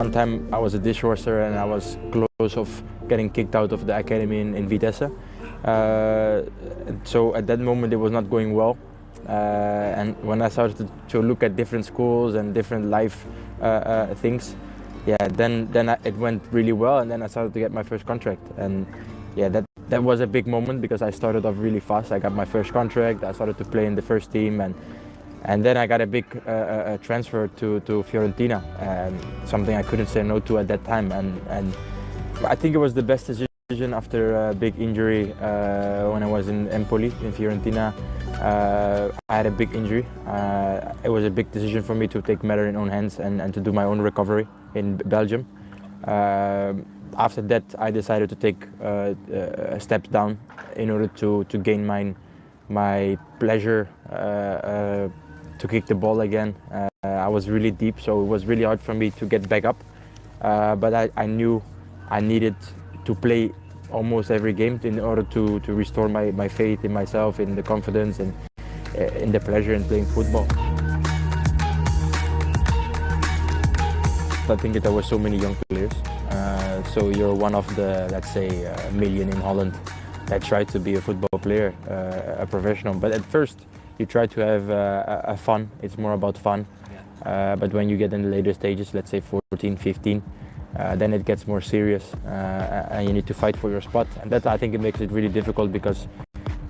One time I was a dishwasher and I was close of getting kicked out of the academy in Vitesse. So at that moment it was not going well. And when I started to look at different schools and different life things, then it went really well, and then I started to get my first contract. And that was a big moment because I started off really fast. I got my first contract, I started to play in the first team, and then I got a big transfer to Fiorentina, something I couldn't say no to at that time. And I think it was the best decision after a big injury when I was in Empoli, in Fiorentina. I had a big injury. It was a big decision for me to take matter in own hands and to do my own recovery in Belgium. After that, I decided to take steps down in order to gain my pleasure to kick the ball again. I was really deep, so it was really hard for me to get back up. But I knew I needed to play almost every game in order to restore my faith in myself, in the confidence, and in the pleasure in playing football. I think that there were so many young players. So you're one of the, let's say, million in Holland that try to be a football player, a professional. But at first, you try to have a fun. It's more about fun. But when you get in the later stages, let's say 14, 15, then it gets more serious, and you need to fight for your spot. And that, I think, it makes it really difficult, because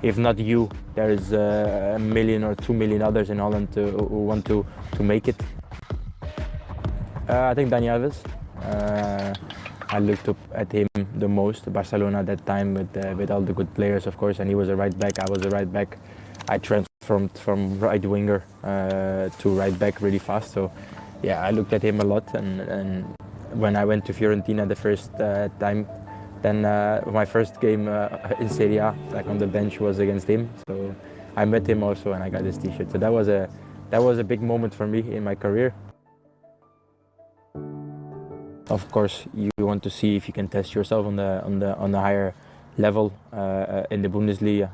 if not you, there is a million or 2 million others in Holland who want to make it. I think Dani Alves. I looked up at him the most. Barcelona at that time with all the good players, of course, and he was a right back. I was a right back. I transformed from right winger to right back really fast. So yeah, I looked at him a lot, and when I went to Fiorentina the first time, then my first game in Serie A, like on the bench, was against him. So I met him also, and I got his T-shirt. So that was a big moment for me in my career. Of course, you want to see if you can test yourself on the higher level in the Bundesliga.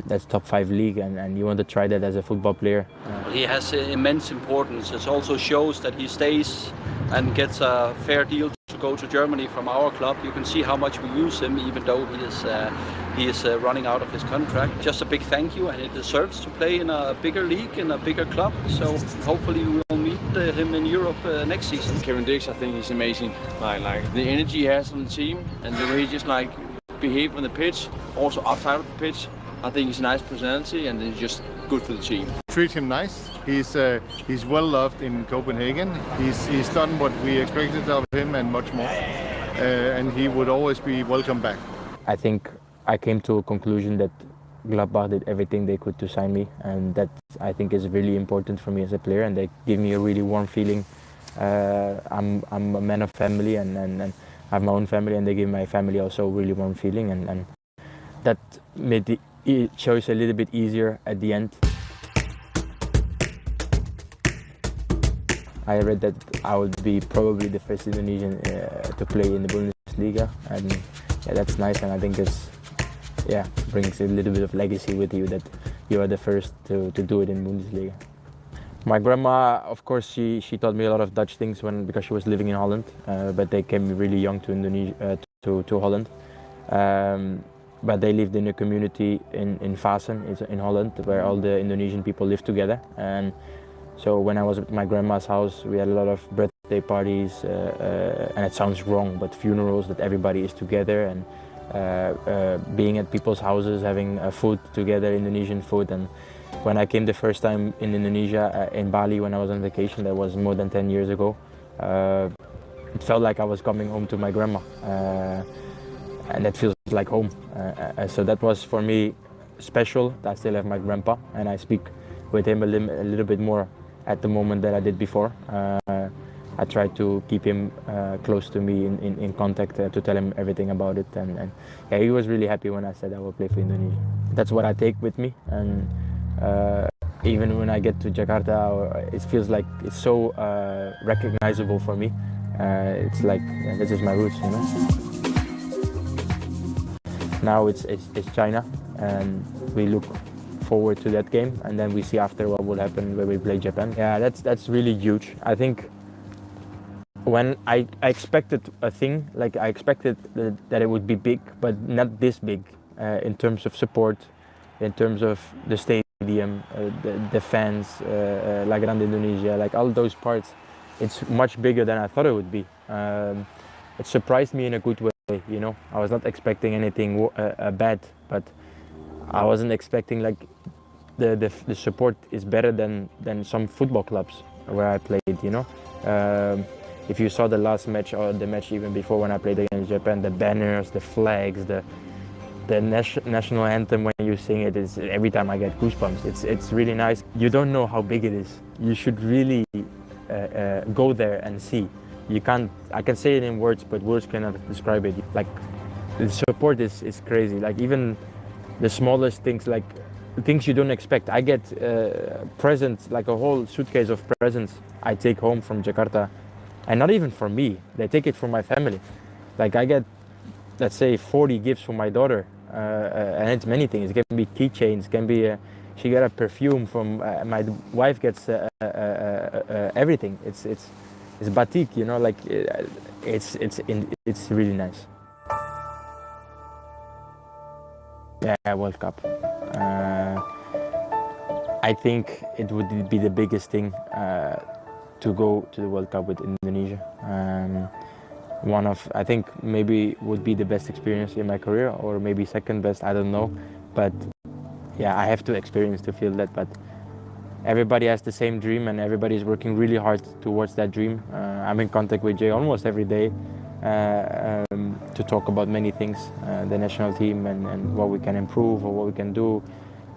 That's top 5 league, and you want to try that as a football player. He has immense importance. It also shows that he stays and gets a fair deal to go to Germany from our club. You can see how much we use him, even though he is running out of his contract. Just a big thank you, and he deserves to play in a bigger league, in a bigger club. So hopefully we will meet him in Europe next season. Kevin Dix, I think he's amazing. Like the energy he has on the team, and the way he just behave on the pitch, also outside of the pitch. I think he's a nice personality, and he's just good for the team. Treat him nice. He's well loved in Copenhagen. He's done what we expected of him and much more, and he would always be welcome back. I think I came to a conclusion that Gladbach did everything they could to sign me, and that, I think, is really important for me as a player, and they give me a really warm feeling. I'm a man of family, and I have my own family, and they give my family also a really warm feeling, and that made the choice a little bit easier at the end. I read that I would be probably the first Indonesian to play in the Bundesliga, and yeah, that's nice, and I think it's brings a little bit of legacy with you, that you are the first to do it in Bundesliga. My grandma, of course, she taught me a lot of Dutch things because she was living in Holland, but they came really young to Indonesia, to Holland. But they lived in a community in Vassen, in Holland, where all the Indonesian people live together. And so when I was at my grandma's house, we had a lot of birthday parties, and it sounds wrong, but funerals, that everybody is together, and being at people's houses, having food together, Indonesian food. And when I came the first time in Indonesia, in Bali, when I was on vacation, that was more than 10 years ago, it felt like I was coming home to my grandma. And that feels like home. So that was for me special. I still have my grandpa, and I speak with him a little bit more at the moment than I did before. I try to keep him close to me in contact, to tell him everything about it. And yeah, he was really happy when I said I will play for Indonesia. That's what I take with me. And even when I get to Jakarta, it feels like it's so recognizable for me. It's like, this is my roots, you know. Now it's China, and we look forward to that game, and then we see after what will happen when we play Japan. Yeah, that's really huge. I think when I expected a thing, like I expected that it would be big, but not this big in terms of support, in terms of the stadium, the fans, La Grande Indonesia, like all those parts. It's much bigger than I thought it would be. It surprised me in a good way, you know. I was not expecting anything bad, but I wasn't expecting like the support is better than some football clubs where I played, you know. If you saw the last match or the match even before when I played against Japan, the banners, the flags, the national anthem when you sing it, is every time I get goosebumps. It's really nice. You don't know how big it is. You should really go there and see. You can't. I can say it in words, but words cannot describe it. Like the support is crazy. Like even the smallest things, like things you don't expect. I get presents, like a whole suitcase of presents I take home from Jakarta. And not even for me, they take it for my family. Like I get, let's say, 40 gifts for my daughter, and it's many things. It can be keychains, can be, she got a perfume from, my wife gets everything. It's batik, you know, like it's really nice. Yeah, World Cup. I think it would be the biggest thing to go to the World Cup with Indonesia. One of, I think maybe would be the best experience in my career, or maybe second best, I don't know. But yeah, I have to experience to feel that. But everybody has the same dream and everybody is working really hard towards that dream. I'm in contact with Jay almost every day to talk about many things, the national team and what we can improve or what we can do,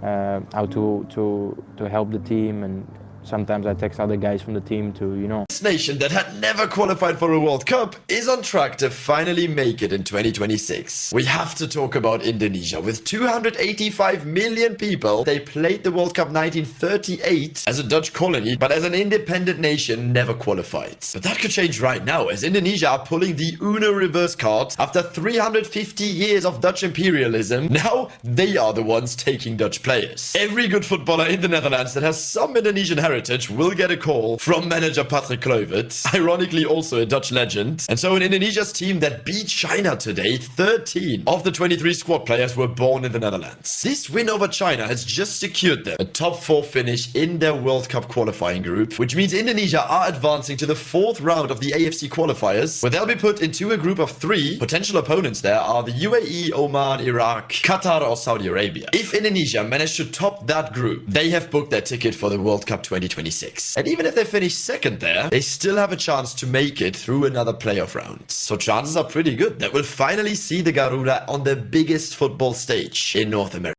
how to help the team, and sometimes I text other guys from the team to, you know. This nation that had never qualified for a World Cup is on track to finally make it in 2026. We have to talk about Indonesia. With 285 million people, they played the World Cup 1938 as a Dutch colony, but as an independent nation never qualified. But that could change right now, as Indonesia are pulling the Uno reverse card. After 350 years of Dutch imperialism, now they are the ones taking Dutch players. Every good footballer in the Netherlands that has some Indonesian heritage will get a call from manager Patrick Kluivert, ironically also a Dutch legend. And so in Indonesia's team that beat China today, 13 of the 23 squad players were born in the Netherlands. This win over China has just secured them a top 4 finish in their World Cup qualifying group, which means Indonesia are advancing to the 4th round of the AFC qualifiers, where they'll be put into a group of 3. Potential opponents there are the UAE, Oman, Iraq, Qatar or Saudi Arabia. If Indonesia manage to top that group, they have booked their ticket for the World Cup 2026. And even if they finish second there, they still have a chance to make it through another playoff round. So chances are pretty good that we'll finally see the Garuda on the biggest football stage in North America.